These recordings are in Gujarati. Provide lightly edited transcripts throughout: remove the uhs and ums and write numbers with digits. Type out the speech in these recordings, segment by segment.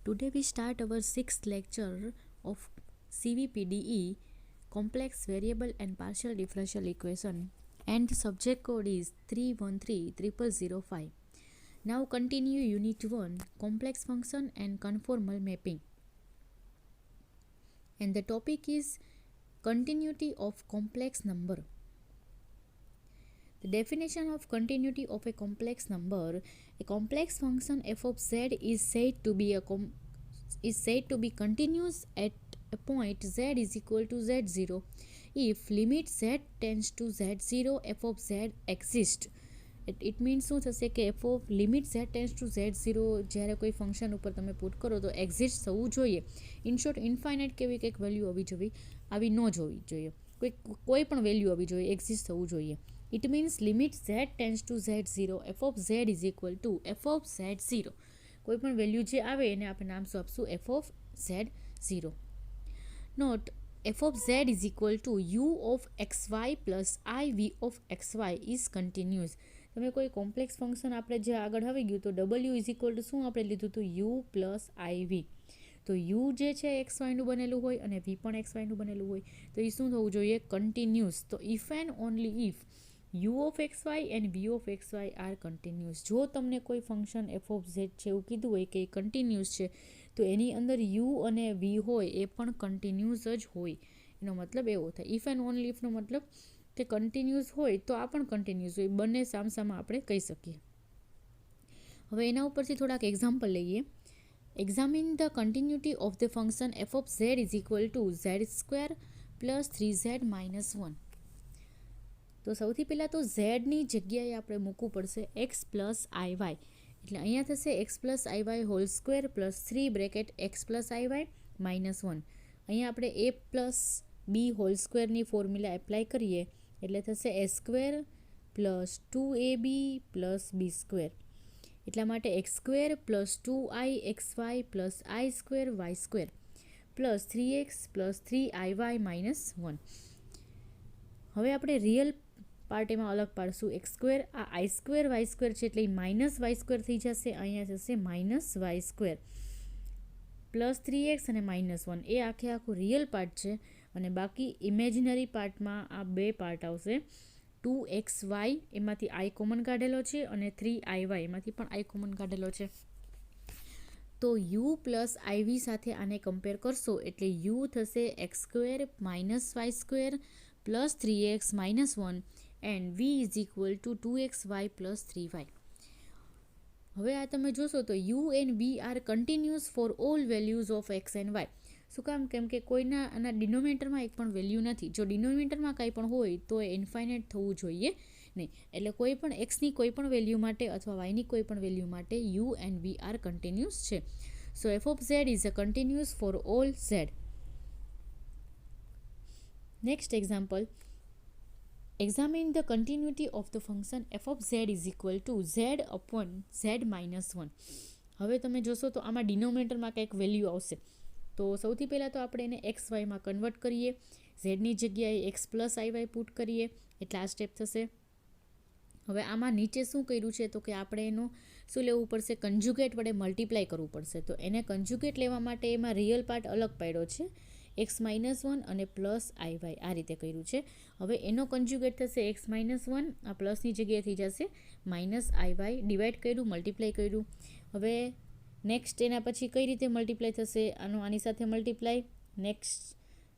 Today we start our sixth lecture of CVPDE, Complex Variable and Partial Differential Equation, and the subject code is 3130005. Now continue Unit 1, Complex Function and Conformal Mapping. And the topic is Continuity of Complex Number. The definition of continuity of a complex number: a complex function f of z is said to be continuous at a point z is equal to z0 if limit z tends to z0 f of z exists. It means શું થશે કે f of limit z tends to z0 જ્યારે કોઈ ફંક્શન ઉપર તમે પુટ કરો તો એક્ઝિસ્ટ થવું જોઈએ. ઇન શોર્ટ ઇન્ફાઇનાઇટ કેવી કંઈક વેલ્યુ આવી ન જોવી જોઈએ, કોઈ પણ વેલ્યુ આવી જોઈએ, એક્ઝિસ્ટ થવું જોઈએ. It means limit z tends to z0 f of z is equal to f of z0. કોઈ પણ વેલ્યુ જે આવે એને આપણે નામ શું આપશું? f of z0. Note f of z is equal to u of xy plus iv of xy is continuous. તમે કોઈ કોમ્પ્લેક્સ ફંક્શન આપણે જે આગળ આવી ગયું તો w ઇઝ ઇક્વલ ટુ શું આપણે લીધું હતું? u plus iv. તો u જે છે એક્સ વાયનું બનેલું હોય અને v પણ એક્સ વાયનું બનેલું હોય તો એ શું થવું જોઈએ? કન્ટિન્યુઅસ. તો if and only if u of xy and v of xy are continuous. જો તમને કોઈ ફંક્શન f of z છે એવું કીધું હોય કે એ કન્ટિન્યુઅસ છે તો એની અંદર u અને v હોય એ પણ કન્ટિન્યુઅસ જ હોય. એનો મતલબ એવો થાય. ઇફ એન્ડ ઓનલી ઇફનો મતલબ કે કન્ટિન્યુઅસ હોય તો આ પણ કન્ટિન્યુઅસ હોય. બંને સામસામા આપણે કહી શકીએ. હવે એના ઉપરથી થોડાક એક્ઝામ્પલ લઈએ. Examine the continuity of the function f of z is equal to z² plus 3z minus 1. તો સૌથી પહેલાં તો ઝેડની જગ્યાએ આપણે મૂકવું પડશે એક્સ પ્લસ આઈ વાય. એટલે અહીંયા થશે એક્સ પ્લસ આઈ y whole square plus 3 bracket x plus આઈ વાય માઇનસ 1. અહીંયા આપણે એ પ્લસ બી હોલ સ્ક્વેરની ફોર્મ્યુલા એપ્લાય કરીએ એટલે થશે a square plus 2ab plus b square. એટલા માટે x square plus 2i x y plus i square y square plus 3x plus 3i y minus 1. હવે આપણે રિયલ પાર્ટ એમાં અલગ પાડશું. એક્સ સ્ક્વેર આ આઈ સ્ક્વેર વાય સ્ક્વેર છે એટલે માઇનસ વાય સ્ક્વેર થઈ જશે. અહીંયા જશે minus y square plus 3x અને માઇનસ 1. એ આખું રિયલ પાર્ટ છે અને બાકી ઇમેજિનરી પાર્ટમાં આ બે પાર્ટ આવશે. 2xy એમાંથી આઈ કોમન કાઢેલો છે અને 3iy એમાંથી પણ આઈ કોમન કાઢેલો છે. તો u પ્લસ આઈવી સાથે આને કમ્પેર કરશો એટલે u થશે x square minus y square plus 3x minus 1 and v is equal to 2xy plus 3y. હવે આ તમે જોશો તો u and v are continuous for all values of x and y. શું કામ? કેમ કે કોઈના આના ડિનોમિનેટરમાં એક પણ વેલ્યુ નથી. જો ડિનોમિનેટરમાં કંઈ પણ હોય તો એ ઇન્ફાઇનાઇટ થવું જોઈએ નહીં. એટલે કોઈ પણ એક્સની કોઈ પણ વેલ્યુ માટે અથવા વાયની કોઈ પણ વેલ્યુ માટે u and v are continuous છે. So f of z is a continuous for all z. Next example. Examine the continuity of the function f of z is equal to z upon z minus 1. હવે તમે જોશો તો આમાં ડિનોમિનેટરમાં કંઈક વેલ્યુ આવશે. તો સૌથી પહેલાં તો આપણે એને એક્સ વાયમાં કન્વર્ટ કરીએ. ઝેડની જગ્યાએ એક્સ પ્લસ આઈ વાય પુટ કરીએ એટલે આ સ્ટેપ થશે. હવે આમાં નીચે શું કર્યું છે તો કે આપણે એનું શું લેવું પડશે? કન્જ્યુગેટ વડે મલ્ટીપ્લાય કરવું પડશે. તો એને કન્જ્યુગેટ લેવા માટે એમાં રિયલ પાર્ટ અલગ પાડ્યો છે. એક્સ માઇનસ 1 અને પ્લસ આઈ વાય આ રીતે કર્યું છે. હવે એનો કન્જ્યુગેટ થશે એક્સ માઇનસ 1, આ પ્લસની જગ્યાએ થઈ જશે માઇનસ આઈ વાય. ડિવાઈડ કર્યું, મલ્ટીપ્લાય કર્યું. હવે નેક્સ્ટ એના પછી કઈ રીતે મલ્ટીપ્લાય થશે? આની સાથે મલ્ટીપ્લાય, નેક્સ્ટ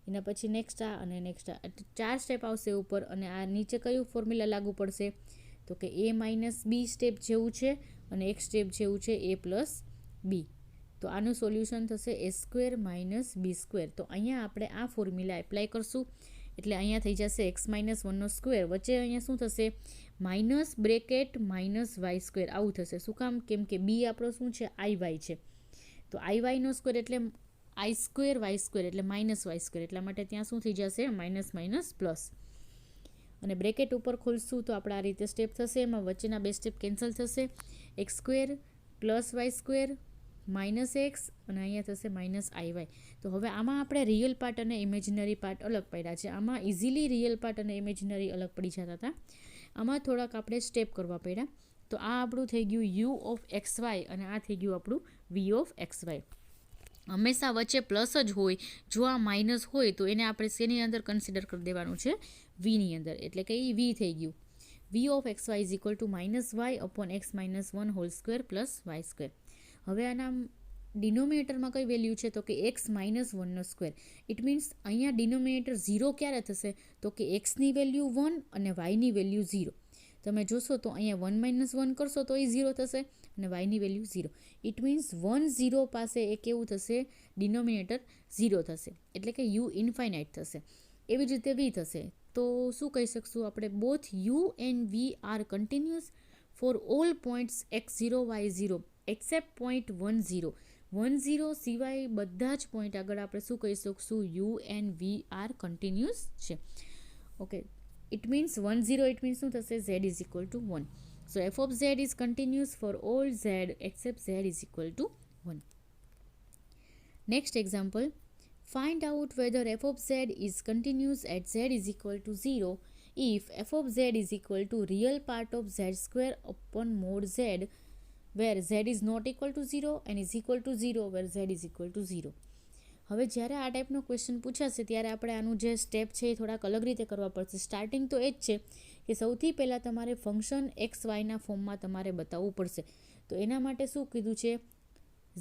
એના પછી નેક્સ્ટ આ અને નેક્સ્ટ આ. 4 સ્ટેપ આવશે ઉપર અને આ નીચે કયું ફોર્મ્યુલા લાગુ પડશે? તો કે એ માઇનસ બી સ્ટેપ જેવું છે અને એક સ્ટેપ જેવું છે એ પ્લસ બી. તો આનું સોલ્યુશન થશે a square minus B square. તો અહીંયા આપણે આ ફોર્મ્યુલા એપ્લાય કરશું એટલે અહીંયા થઈ જશે એક્સ માઇનસ 1નો સ્ક્વેર. વચ્ચે અહીંયા શું થશે? Minus bracket minus y square આવું થશે. શું કામ? કેમ કે બી આપણો શું છે? આઈ વાય છે. તો આઈ વાયનો સ્ક્વેર એટલે આઈ સ્ક્વેર વાય સ્ક્વેર એટલે માઇનસ વાય સ્ક્વેર. એટલા માટે ત્યાં શું થઈ જશે? Minus minus plus. અને બ્રેકેટ ઉપર ખોલશું તો આપણે આ રીતે સ્ટેપ થશે. એમાં વચ્ચેના બે સ્ટેપ કેન્સલ થશે. X square plus y square minus x અને અહીંયા થશે માઇનસ આઈ વાય. તો હવે આમાં આપણે રિયલ પાર્ટ અને ઇમેજિનરી પાર્ટ અલગ પડ્યા છે. આમાં ઇઝીલી રિયલ પાર્ટ અને ઇમેજિનરી અલગ પડી જતા હતા. આમાં થોડાક આપણે સ્ટેપ કરવા પડ્યા. તો આ આપણું થઈ ગયું યુ ઓફ એક્સ વાય અને આ થઈ ગયું આપણું વી ઓફ એક્સ વાય. હંમેશા વચ્ચે પ્લસ જ હોય. જો આ માઇનસ હોય તો એને આપણે શેની અંદર કન્સિડર કરી દેવાનું છે? વીની અંદર. એટલે કે એ વી થઈ ગયું. V of x y is equal to -y upon x - 1 whole square plus y square. હવે આના ડિનોમિનેટરમાં કઈ વેલ્યુ છે? તો કે x - 1નો સ્ક્વેર. ઇટ મીન્સ અહીંયા ડિનોમિનેટર 0 ક્યારે થશે? તો કે એક્સની વેલ્યુ 1 અને વાયની વેલ્યુ 0. તમે જોશો તો અહીંયા 1 - 1 કરશો તો એ 0 થશે અને વાયની વેલ્યુ 0. ઇટ મીન્સ 1 0 પાસે એ કેવું થશે? ડિનોમિનેટર 0 થશે. એટલે કે યુ ઇન્ફાઇનાઇટ થશે. એવી જ રીતે વી થશે. તો શું કહી શકશું આપણે? Both you and v are continuous for all points x0 y0 accept point 1 0. 1 0 સિવાય બધા જ પોઈન્ટ આગળ આપણે શું કહી શકશું? U and v are continuous છે. Okay, it means 1 0 it means શું થશે? z is equal to 1. So f of z is continuous for all z except z is equal to 1. Next example. Find out whether f of z is continuous at z is equal to 0 if f of z is equal to real part of z square upon mod z where z is not equal to 0 and is equal to 0 where z is equal to 0. હવે જ્યારે આ ટાઈપનો ક્વેશ્ચન પૂછાશે ત્યારે આપણે આનું જે સ્ટેપ છે એ થોડાક અલગ રીતે કરવા પડશે. સ્ટાર્ટિંગ તો એ જ છે કે સૌથી પહેલાં તમારે ફંક્શન એક્સ વાયના ફોર્મમાં તમારે બતાવવું પડશે. તો એના માટે શું કીધું છે?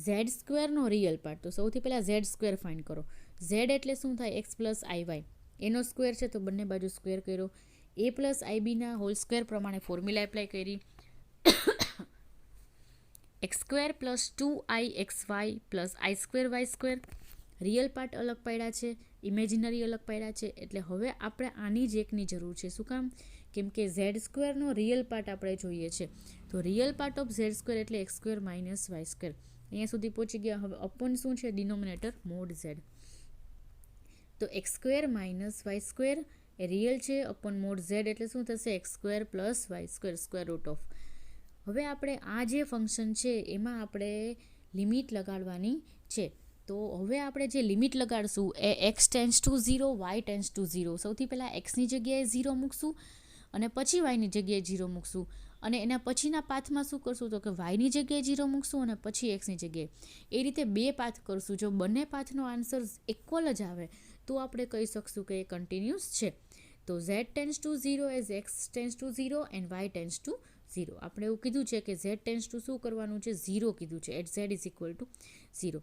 Z સ્ક્વેરનો real part. તો સૌથી પહેલાં ઝેડ સ્ક્વેર ફાઇન્ડ કરો. ઝેડ એટલે શું થાય? એક્સ પ્લસ આઈ વાય. એનો સ્ક્વેર છે તો બંને બાજુ સ્ક્વેર કર્યો. એ પ્લસ આઈબીના હોલ સ્ક્વેર પ્રમાણે ફોર્મ્યુલા એપ્લાય કરી. X square plus 2i xy plus i square y square. Real part અલગ પાડ્યા છે, ઇમેજિનરી અલગ પાડ્યા છે. એટલે હવે આપણે આની જ એકની જરૂર છે. શું કામ? કેમ કે ઝેડ સ્ક્વેરનો રિયલ પાર્ટ આપણે જોઈએ છે. તો real part of z square એટલે x square minus y square. અહીંયા સુધી પહોંચી ગયા. હવે અપોન શું છે? Denominator mod z. તો x square minus y square એ રિયલ છે. અપોન મોડ ઝેડ એટલે શું થશે? X square plus y square square root of. હવે આપણે આ જે ફંક્શન છે એમાં આપણે લિમિટ લગાડવાની છે. તો હવે આપણે જે લિમિટ લગાડશું એ x tends to 0 y tends to 0. સૌથી પહેલાં એક્સની જગ્યાએ 0 મૂકશું અને પછી વાયની જગ્યાએ 0 મૂકશું. અને એના પછીના પાથમાં શું કરશું? તો કે વાયની જગ્યાએ 0 મૂકશું અને પછી એક્સની જગ્યાએ. એ રીતે 2 પાથ કરશું. જો બંને પાથનો આન્સર ઇક્વલ જ આવે તો આપણે કહી શકશું કે એ કન્ટિન્યુઅસ છે. તો z tends to 0 as x tense to 0 and y tense to 0. આપણે એવું કીધું છે કે z ટેન્સ ટુ શું કરવાનું છે? 0 કીધું છે. At z is equal to 0.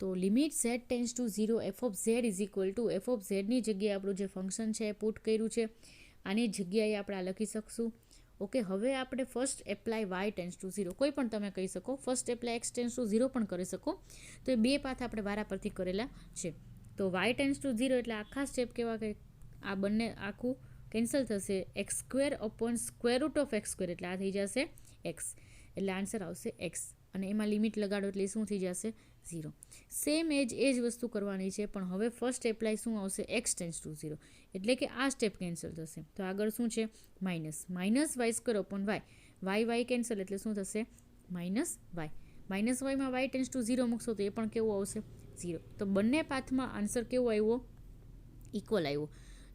તો limit z tends to 0 f of z is equal to f of ઝેડની જગ્યાએ આપણું જે ફંક્શન છે એ પુટ કર્યું છે. આની જગ્યાએ આપણે આ લખી શકશું. ઓકે, હવે આપણે first apply y tends to 0. કોઈ પણ તમે કહી શકો. First apply x tends to 0 પણ કરી શકો. તો એ 2 પાથ આપણે વારા પરથી કરેલા છે. તો y ટેન્સ ટુ 0 એટલે આખા સ્ટેપ કેવા કે આ બંને આખું કેન્સલ થશે. X square upon square root of x square એટલે આ થઈ જશે એક્સ. એટલે આન્સર આવશે એક્સ. અને એમાં લિમિટ લગાડો એટલે શું થઈ જશે? 0. સેમ એ જ વસ્તુ કરવાની છે. પણ હવે ફર્સ્ટ એપ્લાય શું આવશે? એક્સ ટેન્સ ટુ 0 એટલે કે આ સ્ટેપ કેન્સલ થશે. તો આગળ શું છે? Minus y square upon y cancel એટલે શું થશે? Minus y. માઇનસ વાયમાં વાય ટેન્સ ટુ 0 મૂકશો તો એ પણ કેવું આવશે? 0. તો બંને પાથમાં આન્સર કેવો આવ્યો? ઇક્વલ આવ્યો.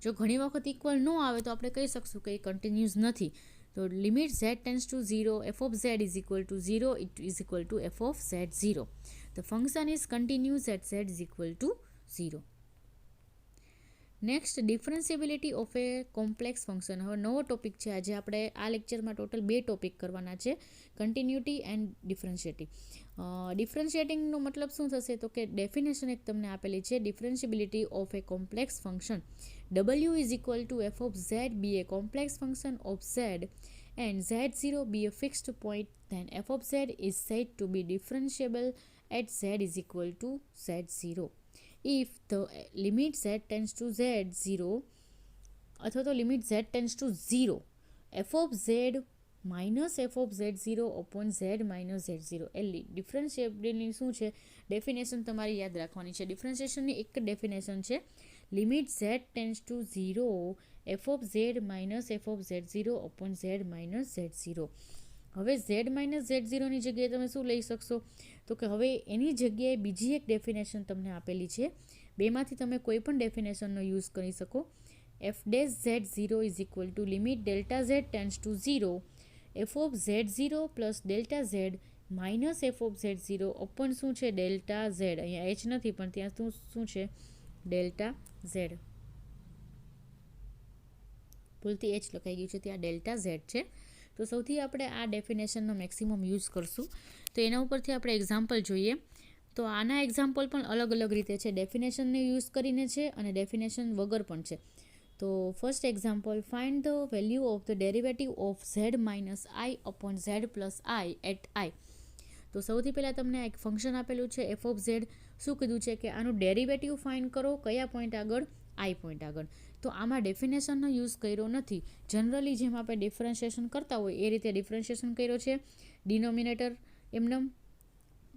જો ઘણી વખત ઇક્વલ ન આવે તો આપણે કહી શકશું કે એ કન્ટિન્યુઅસ નથી. તો limit z tends to 0 f of z is equal to 0 it is equal to f of z 0. The function is continuous at z is equal to 0. Next, differentiability of a complex function. હવે નવો ટોપિક છે. આજે આપણે આ લેક્ચરમાં ટોટલ 2 ટોપિક કરવાના છે, કન્ટિન્યુટી એન્ડ ડિફરન્શિએટિંગ. ડિફરન્શિએટિંગનો મતલબ શું થશે? તો કે ડેફિનેશન એક તમને આપેલી છે. Differentiability of a complex function w is equal to f of z be a complex function of z and z0 be a fixed point, then f of z is said to be differentiable at z is equal to z0 if the limit z tends to z0 અથવા તો limit z tends to 0 f of z minus f of z0 upon z minus z0. એ ડિફરન્શિએબિલિટીની શું છે? ડેફિનેશન તમારે યાદ રાખવાની છે. ડિફરન્શિએશનની એક ડેફિનેશન છે. Limit z tends to 0 f of z minus f of z0 upon z minus z0. હવે z માઇનસ z0ની જગ્યાએ તમે શું લઈ શકશો? તો કે હવે એની જગ્યાએ બીજી એક ડેફિનેશન તમને આપેલી છે. બેમાંથી તમે કોઈ પણ ડેફિનેશનનો યુઝ કરી શકો. F dash z0 is equal to limit delta z tends to 0 f of z0 plus delta z minus f of Z zero upon શું છે ડેલ્ટા ઝેડ. અહીંયા એચ નથી પણ ત્યાં શું છે ડેલ્ટા ઝેડ. ભૂલથી એચ લખાઈ ગયું છે, ત્યાં ડેલ્ટા ઝેડ છે. તો સૌથી આપણે આ ડેફિનેશનનો મેક્સિમમ યુઝ કરશું. તો એના ઉપરથી આપણે એક્ઝામ્પલ જોઈએ. તો આના એક્ઝામ્પલ પણ અલગ અલગ રીતે છે, ડેફિનેશનને યુઝ કરીને છે અને ડેફિનેશન વગર પણ છે. તો first example, find the value of the derivative of z minus i upon z plus i at i. તો સૌથી પહેલાં તમને એક ફંક્શન આપેલું છે એફ ઓફ ઝેડ. શું કીધું છે કે આનું ડેરિવેટિવ ફાઇન્ડ કરો, કયા પોઈન્ટ આગળ, આઈ પોઈન્ટ આગળ. તો આમાં ડેફિનેશનનો યુઝ કર્યો નથી. જનરલી જેમ આપણે ડિફરન્શિએશન કરતા હોય એ રીતે ડિફરન્શિએશન કર્યો છે. ડિનોમિનેટર એમનેમ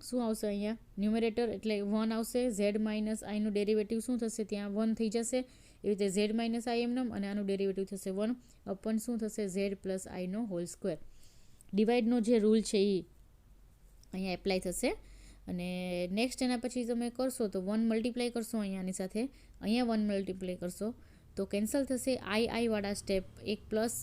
શું આવશે અહીંયા ન્યુમરેટર એટલે 1 આવશે. ઝેડ માઇનસ આઈનું ડેરિવેટિવ શું થશે ત્યાં 1 થઈ જશે. એવી રીતે ઝેડ માઇનસ આઈ એમનેમ અને આનું ડેરિવેટિવ થશે 1 અપન શું થશે ઝેડ પ્લસ આઈનો હોલ સ્ક્વેર. ડિવાઈડનો જે રૂલ છે એ અહીંયા એપ્લાય થશે. અને નેક્સ્ટ એના પછી તમે કરશો તો 1 મલ્ટીપ્લાય કરશો અહીંયાની સાથે, અહીંયા 1 મલ્ટીપ્લાય કરશો તો કેન્સલ થશે. આઈવાળા સ્ટેપ એક પ્લસ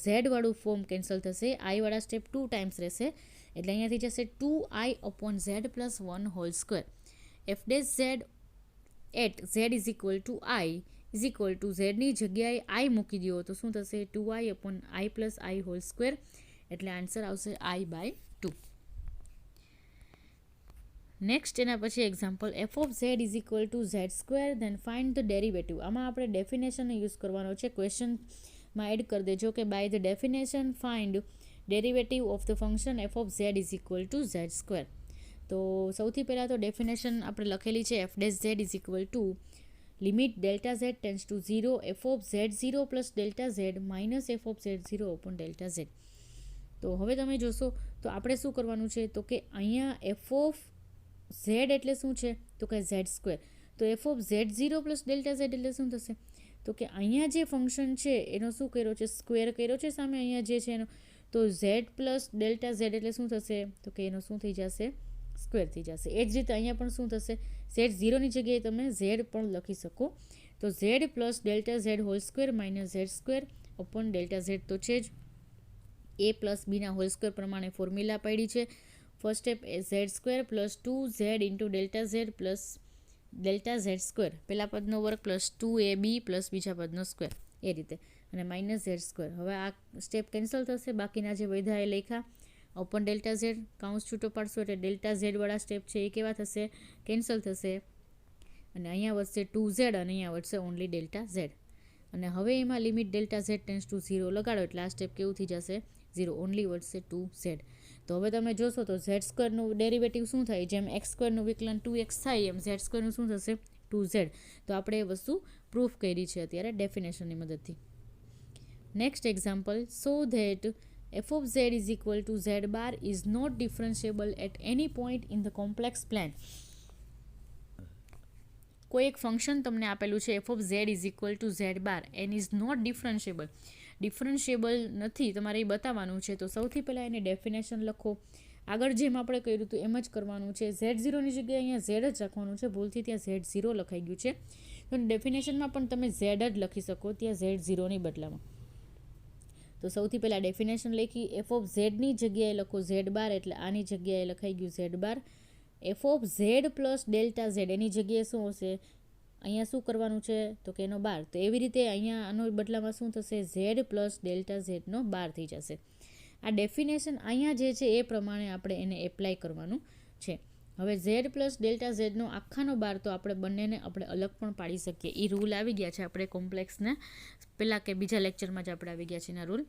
ઝેડવાળું ફોર્મ કેન્સલ થશે. આઈવાળા સ્ટેપ 2 ટાઈમ્સ રહેશે એટલે અહીંયાથી જશે 2i upon z plus 1 whole square. F dash z at z is equal to i is equal to ઝેડની જગ્યાએ આઈ મૂકી દો તો શું થશે 2i upon i plus i whole square. એટલે આન્સર આવશે i/2. નેક્સ્ટ એના પછી example, f of z is equal to z square then find the derivative. આમાં આપણે ડેફિનેશનનો યુઝ કરવાનો છે. ક્વેશ્ચનમાં એડ કરી દેજો કે by the definition find derivative of the function f of z is equal to z square. તો સૌથી પહેલાં તો ડેફિનેશન આપણે લખેલી છે f dash z is equal to limit delta Z tends to 0 f of z 0 plus delta z minus f of z 0 upon delta z. તો હવે તમે જોશો તો આપણે શું કરવાનું છે તો કે અહીંયા એફ ઓફ ઝેડ એટલે શું છે તો કે ઝેડ સ્ક્વેર. તો F of z 0 plus delta Z એટલે શું થશે તો કે અહીંયા જે ફંક્શન છે એનો શું કર્યો છે સ્ક્વેર કર્યો છે સામે અહીંયા જે છે એનો. તો ઝેડ પ્લસ ડેલ્ટા ઝેડ એટલે શું થશે તો કે એનો શું થઈ જશે સ્ક્વેર થઈ જશે. એ જ રીતે અહીંયા પણ શું થશે ઝેડ 0ની જગ્યાએ તમે ઝેડ પણ લખી શકો. તો z plus delta z whole square minus z square upon delta z તો છે જ. એ પ્લસ બીના હોલ સ્ક્વેર પ્રમાણે ફોર્મ્યુલા પાડી છે. ફર્સ્ટ સ્ટેપ એ z square plus 2z into delta z plus delta z square, પહેલા પદનો વર્ગ પ્લસ 2ab પ્લસ બીજા પદનો સ્ક્વેર એ રીતે અને માઇનસ ઝેડ સ્ક્વેર. હવે આ સ્ટેપ કેન્સલ થશે, બાકીના જે વધ્યા એ લખ્યા ઓપન ડેલ્ટા ઝેડ કાઉન્સ છૂટો પાડશો એટલે ડેલ્ટા ઝેડવાળા સ્ટેપ છે એ કેવા થશે કેન્સલ થશે અને અહીંયા વધશે 2z અને અહીંયા વધશે ઓનલી ડેલ્ટા ઝેડ. અને હવે એમાં limit delta Z tends to 0 લગાડો એટલે આ સ્ટેપ કેવું થઈ જશે 0 ઓનલી વધશે 2z. તો હવે તમે જોશો તો ઝેડ સ્ક્વેરનું ડેરિવેટિવ શું થાય જેમ એક્સ સ્ક્વેરનું વિકલન 2x થાય એમ ઝેડ સ્ક્વેરનું શું થશે 2z. તો આપણે એ વસ્તુ પ્રૂફ કરી છે અત્યારે ડેફિનેશનની મદદથી. Next example, so that f of z is equal to z bar is not differentiable at any point in the complex plane. કોઈ એક ફંક્શન તમને આપેલું છે f of z is equal to z bar and is not differentiable નથી, તમારે એ બતાવવાનું છે. તો સૌથી પહેલાં એની ડેફિનેશન લખો. આગળ જેમ આપણે કર્યું હતું એમ જ કરવાનું છે. Z0ની જગ્યાએ અહીંયા Z જ રાખવાનું છે, ભૂલથી ત્યાં Z0 લખાઈ ગયું છે. તો ડેફિનેશનમાં પણ તમે Z જ લખી શકો ત્યાં Z0ની બદલામાં. તો સૌથી પહેલાં ડેફિનેશન લખી એફ ઓફ ઝેડની જગ્યાએ લખો ઝેડ બાર એટલે આની જગ્યાએ લખાઈ ગયું z bar. F of z plus delta z એની જગ્યાએ શું હશે અહીંયા શું કરવાનું છે તો કે એનો બાર. તો એવી રીતે અહીંયા આનો બદલામાં શું થશે ઝેડ પ્લસ ડેલ્ટા ઝેડનો બાર થઈ જશે. આ ડેફિનેશન અહીંયા જે છે એ પ્રમાણે આપણે એને એપ્લાય કરવાનું છે. હવે ઝેડ પ્લસ ડેલ્ટા ઝેડનો આખાનો બાર તો આપણે બંનેને આપણે અલગ પણ પાડી શકીએ. એ રૂલ આવી ગયા છે આપણે કોમ્પ્લેક્સને પહેલાં કે બીજા લેક્ચરમાં જ આપણે આવી ગયા છે એના રૂલ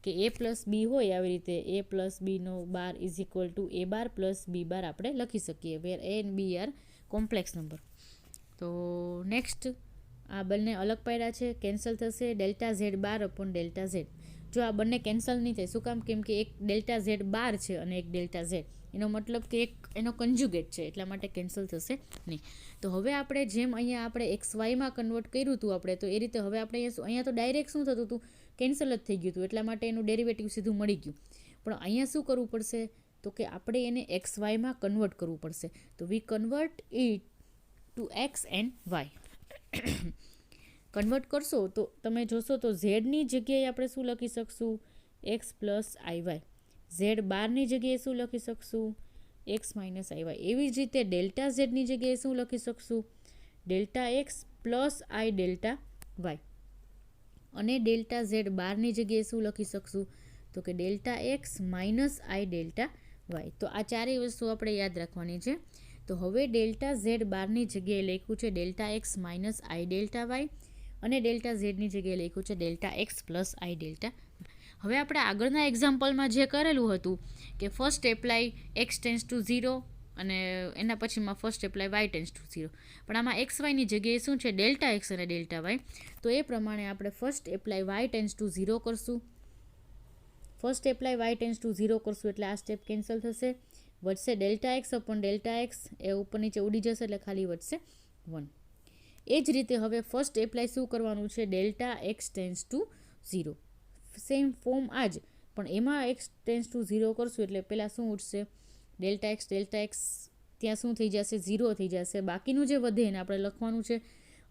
કે એ પ્લસ બી હોય આવી રીતે એ પ્લસ બીનો bar is equal to a bar plus b bar આપણે લખી શકીએ where a and b are complex number. તો નેક્સ્ટ આ બંને અલગ પાડ્યા છે કેન્સલ થશે delta Z bar upon delta z. જો આ બંને કેન્સલ નહીં થાય શું કામ કેમ કે એક ડેલ્ટા ઝેડ બાર છે અને એક ડેલ્ટા ઝેડ એનો મતલબ કે એક એનો કન્જ્યુગેટ છે એટલા માટે કેન્સલ થશે નહીં. તો હવે આપણે જેમ અહીંયા આપણે એક્સ વાયમાં કન્વર્ટ કર્યું હતું આપણે તો એ રીતે હવે આપણે અહીંયા તો ડાયરેક્ટ શું થતું હતું કેન્સલ જ થઈ ગયું હતું એટલા માટે એનું ડેરિવેટિવ સીધું મળી ગયું. પણ અહીંયા શું કરવું પડશે તો કે આપણે એને એક્સ વાયમાં કન્વર્ટ કરવું પડશે. તો we convert it to x and y. Convert કરશો તો તમે જોશો તો ઝેડની જગ્યાએ આપણે શું લખી શકશું એક્સ પ્લસ આઈ વાય. ઝેડ બારની જગ્યાએ શું લખી શકશું? X minus I Y. એવી જ રીતે ડેલ્ટા ઝેડની જગ્યાએ શું લખી શકશું? ડેલ્ટા એક્સ પ્લસ આઈ ડેલ્ટા વાય. અને ડેલ્ટા ઝેડ બારની જગ્યાએ શું લખી શકશું? તો કે ડેલ્ટા એક્સ માઇનસ આઈ ડેલ્ટા વાય. તો આ ચારેય વસ્તુ આપણે યાદ રાખવાની છે. તો હવે ડેલ્ટા ઝેડ બારની જગ્યાએ લખ્યું છે ડેલ્ટા એક્સ માઇનસ આઈ ડેલ્ટા વાય અને ડેલ્ટા ઝેડની જગ્યાએ લખ્યું છે ડેલ્ટા એક્સ પ્લસ આઈ ડેલ્ટા. હવે આપણે આગળના એક્ઝામ્પલમાં જે કરેલું હતું કે first apply x tends to 0 અને એના પછીમાં first apply y tends to 0, પણ આમાં એક્સ વાયની જગ્યાએ શું છે? ડેલ્ટા એક્સ અને ડેલ્ટા વાય. તો એ પ્રમાણે આપણે first apply y tends to 0 કરશું. First apply y tends to 0 કરશું એટલે આ સ્ટેપ કેન્સલ થશે. વધશે delta x upon delta x, એ ઉપર નીચે ઉડી જશે એટલે ખાલી વધશે 1. એ જ રીતે હવે ફર્સ્ટ એપ્લાય શું કરવાનું છે? Delta x tends to 0. Same form આ જ, પણ એમાં એક્સ ટેન્સ ટુ 0 કરશું એટલે પહેલાં શું ઉઠશે? ડેલ્ટા એક્સ ત્યાં શું થઈ જશે? 0 થઈ જશે. બાકીનું જે વધે એને આપણે લખવાનું છે.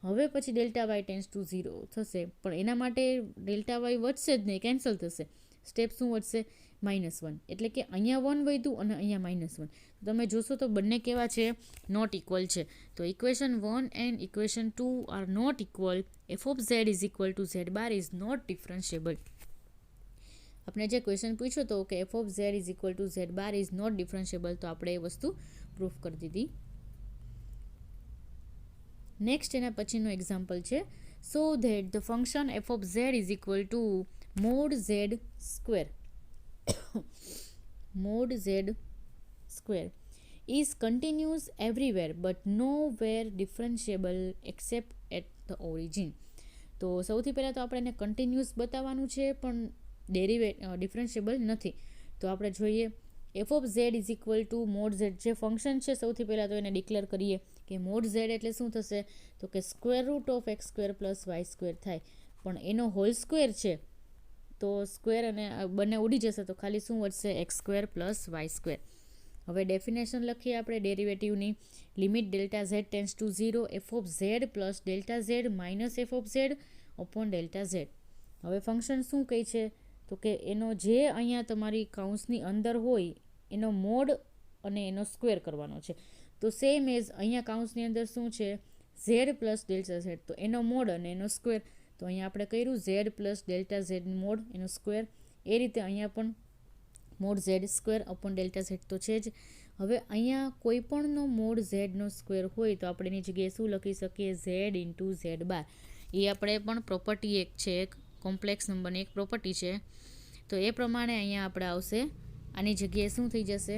હવે પછી ડેલ્ટા વાય ટેન્સ ટુ 0 થશે, પણ એના માટે ડેલ્ટા વાય વધશે જ નહીં, કેન્સલ થશે. સ્ટેપ શું વધશે? -1. એટલે કે અહીંયા 1 વધ્યું અને અહીંયા -1. તમે જોશો તો બંને કેવા છે? નોટ ઇક્વલ છે. તો equation 1 and equation 2 are not equal. F of z is equal to z bar is not differentiable. આપણે જે ક્વેશ્ચન પૂછ્યો હતો કે f of z is equal to z bar is not differentiable, તો આપણે એ વસ્તુ પ્રૂફ કરી દીધી. નેક્સ્ટ એના પછીનો એક્ઝામ્પલ છે. So that the function f of z is equal two mode Z square mod z square is continuous everywhere but nowhere differentiable except at the origin. તો સૌથી પહેલાં તો આપણે એને કન્ટિન્યુઅસ બતાવવાનું છે, પણ ડિફરન્શિયેબલ નથી. તો આપણે જોઈએ F of z is equal two mode Z. જે ફંક્શન છે સૌથી પહેલાં તો એને ડિક્લેર કરીએ કે મોડ ઝેડ એટલે શું થશે? તો કે square root of x square plus y square થાય, પણ એનો હોલ સ્ક્વેર છે તો સ્ક્વેર અને બંને ઉડી જશે તો ખાલી શું વધશે? X square plus y square. હવે ડેફિનેશન લખીએ આપણે ડેરિવેટિવની. Limit delta Z tends to 0 f of z plus delta z minus f of z upon delta z. હવે ફંક્શન શું કહે છે? તો કે એનો જે અહીંયા તમારી કાઉન્સની અંદર હોય એનો મોડ અને એનો સ્ક્વેર કરવાનો છે. તો સેમ એઝ અહીંયા કાઉન્સની અંદર શું છે? ઝેડ પ્લસ ડેલ્ટા ઝેડ, તો એનો મોડ અને એનો સ્ક્વેર. તો અહીંયા આપણે કર્યું Z plus delta Z mode એનો સ્ક્વેર. એ રીતે અહીંયા પણ mode Z square upon delta z તો છે જ. હવે અહીંયા કોઈ પણનો મોડ ઝેડનો સ્ક્વેર હોય તો આપણે એની જગ્યાએ શું લખી શકીએ? ઝેડ ઇન્ટુ ઝેડ બાર. એ આપણે પણ પ્રોપર્ટી એક છે, એક કોમ્પ્લેક્સ નંબરની એક પ્રોપર્ટી છે. તો એ પ્રમાણે અહીંયા આપણે આવશે. આની જગ્યાએ શું થઈ જશે?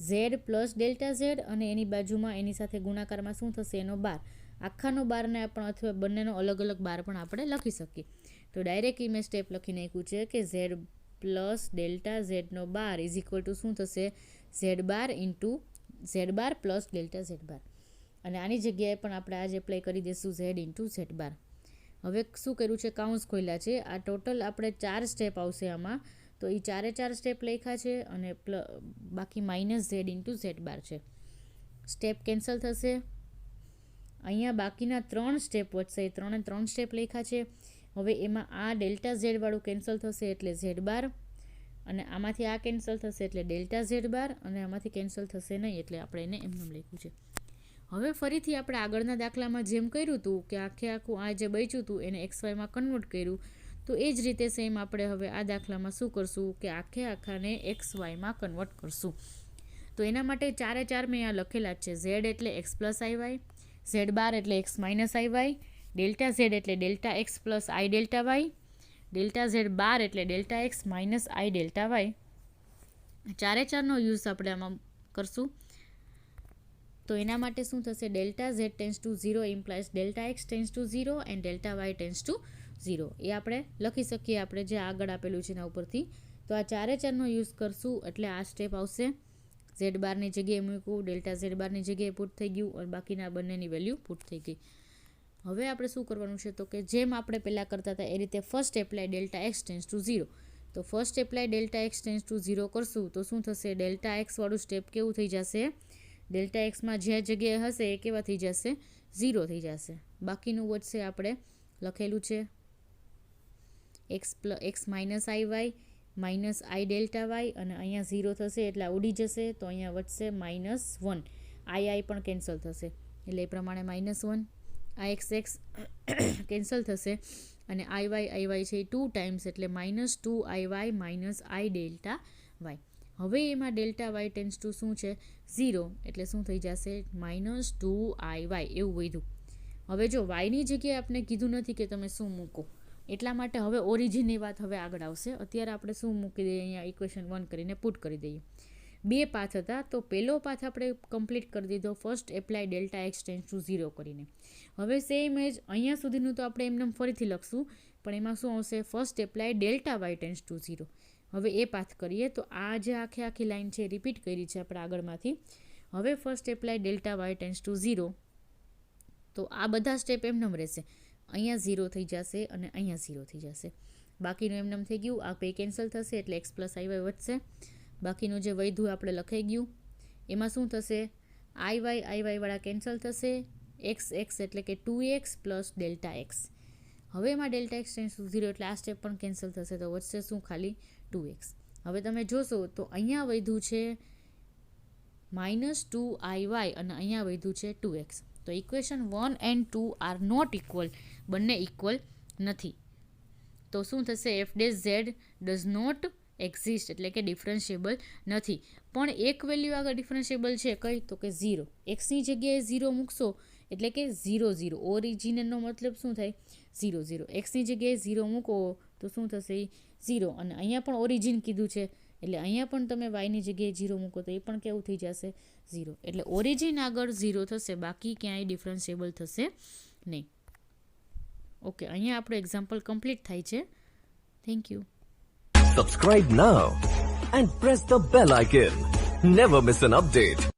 ઝેડ પ્લસ ડેલ્ટા ઝેડ અને એની બાજુમાં એની સાથે ગુણાકારમાં શું થશે? એનો બાર. આખાનો બારને પણ અથવા બંનેનો અલગ અલગ બાર પણ આપણે લખી શકીએ. તો ડાયરેક્ટ મેં સ્ટેપ લખી નાખ્યું છે કે ઝેડ પ્લસ ડેલ્ટા ઝેડનો બાર ઇઝ ઇક્વલ ટુ શું થશે? Z bar into z bar plus delta Z bar. અને આની જગ્યાએ પણ આપણે આજ એપ્લાય કરી દઈશું ઝેડ ઇન્ટુ ઝેડ બાર. હવે શું કર્યું છે? કાઉન્સ ખોલ્યા છે. આ ટોટલ આપણે 4 સ્ટેપ આવશે આમાં. તો એ 4 સ્ટેપ લખ્યા છે અને બાકી માઇનસ ઝેડ ઇન્ટુ ઝેડ બાર છે. સ્ટેપ કેન્સલ થશે. અહીંયા બાકીના 3 સ્ટેપ વધશે. 3 સ્ટેપ લખ્યા છે. હવે એમાં આ ડેલ્ટા ઝેડ વાળું કેન્સલ થશે એટલે ઝેડ બાર, અને આમાંથી આ કેન્સલ થશે એટલે ડેલ્ટા ઝેડ બાર, અને આમાંથી કેન્સલ થશે નહીં એટલે આપણે એને એમનેમ લખ્યું છે. હવે ફરીથી આપણે આગળના દાખલામાં જેમ કર્યું હતું કે આખું આ જે બચ્યું હતું એને એક્સ વાયમાં કન્વર્ટ કર્યું, તો એ જ રીતે સેમ આપણે હવે આ દાખલામાં શું કરશું કે આખાને એક્સ વાયમાં કન્વર્ટ કરશું. તો એના માટે 4 મેં આ લખેલા જ છે. ઝેડ એટલે એક્સ પ્લસ આઈ વાય, ઝેડ બાર એટલે X minus I Y, delta Z એટલે ડેલ્ટા એક્સ પ્લસ આઈ delta Y, delta Z bar એટલે ડેલ્ટા એક્સ માઇનસ આઈ ડેલ્ટા વાય. 4નો યુઝ આપણે આમાં કરશું. તો એના માટે શું થશે? Delta Z tends to 0 implies delta x tends to 0 and delta Y tends to 0. એ આપણે લખી શકીએ આપણે જે આગળ આપેલું છે એના ઉપરથી. તો આ 4નો યુઝ કરશું એટલે આ સ્ટેપ આવશે. ઝેડ બારની જગ્યાએ મૂક્યું, ડેલ્ટા ઝેડ બારની જગ્યાએ પુટ થઈ ગયું અને બાકીના બંનેની વેલ્યુ પુટ થઈ ગઈ. હવે આપણે શું કરવાનું છે? તો કે જેમ આપણે પહેલાં કરતા હતા એ રીતે first apply delta x tends to 0. તો first apply delta x tends to 0 કરશું તો શું થશે? ડેલ્ટા એક્સ વાળું સ્ટેપ કેવું થઈ જશે? ડેલ્ટા એક્સમાં જે જગ્યાએ હશે એ કેવા થઈ જશે? 0 થઈ જશે. બાકીનું વધશે આપણે લખેલું છે x minus I y minus I delta y, અને અહીંયા 0 થશે એટલે ઉડી જશે, તો અહીંયા વધશે -1. આઈ પણ કેન્સલ થશે એટલે એ પ્રમાણે -1. આ એક્સ કેન્સલ થશે અને આઈ વાય છે એ 2 ટાઈમ્સ એટલે -2 આઈ વાય માઇનસ આઈ ડેલ્ટા વાય. હવે એમાં ડેલ્ટા વાય ટેન્સ ટુ શું છે 0 એટલે શું થઈ જશે -2 આઈ વાય એવું વધ્યું. હવે જો વાયની જગ્યાએ આપણે કીધું નથી કે તમે શું મૂકો, એટલા માટે હવે ઓરિજિનની વાત હવે આગળ આવશે. અત્યારે આપણે શું મૂકી દઈએ, અહીંયા ઇક્વેશન 1 કરીને પુટ કરી દઈએ. 2 પાથ હતા તો પહેલો પાથ આપણે કમ્પ્લીટ કરી દીધો, first apply delta x tends to 0 કરીને. હવે સેમ એજ અહીંયા સુધીનું તો આપણે એમને ફરીથી લખશું, પણ એમાં શું આવશે first apply delta Y tends to 0. હવે એ પાથ કરીએ તો આ જે આખી લાઈન છે રિપીટ કરી છે આપણે આગળમાંથી. હવે first apply delta Y tends to 0, તો આ બધા સ્ટેપ એમનેમ રહેશે. અહીંયા 0 થઈ જશે અને અહીંયા 0 થઈ જશે. બાકીનું એમનેમ થઈ ગયું, આ બે કેન્સલ થશે એટલે x પ્લસ આઈ વાય વધશે. બાકીનું જે વધ્યું આપણે લખાઈ ગયું. એમાં શું થશે આઈ વાય વાળા કેન્સલ થશે, એક્સ એટલે કે 2x પ્લસ ડેલ્ટા એક્સ. હવે એમાં ડેલ્ટા એક્સ ટેન્સ ટુ 0 એટલે આ સ્ટેપ પણ કેન્સલ થશે, તો વધશે શું ખાલી 2x. હવે તમે જોશો તો અહીંયા વધ્યું છે -2 આઈ વાય અને અહીંયા વધ્યું છે 2x. તો equation 1 and 2 are not equal, બંને ઇક્વલ નથી. તો શું થશે f dash z does not exist એટલે કે ડિફરન્શિયેબલ નથી. પણ એક વેલ્યુ આગળ ડિફરન્શિયેબલ છે કઈ, તો કે 0. એક્સની જગ્યાએ 0 મૂકશો એટલે કે 0 0. ઓરિજિનનો મતલબ શું થાય 0 0. એક્સની જગ્યાએ 0 મૂકો તો શું થશે 0, અને અહીંયા પણ ઓરિજિન કીધું છે એટલે અહીંયા પણ તમે વાયની જગ્યાએ 0 મૂકો તો એ પણ કેવું થઈ જશે 0. એટલે ઓરિજિન આગળ 0 થશે, બાકી ક્યાંય ડિફરન્શિયેબલ થશે નહીં. ઓકે, અહીંયા આપણો એક્ઝામ્પલ કમ્પ્લીટ થાય છે. Thank you. Subscribe now and press the bell icon. Never miss an update.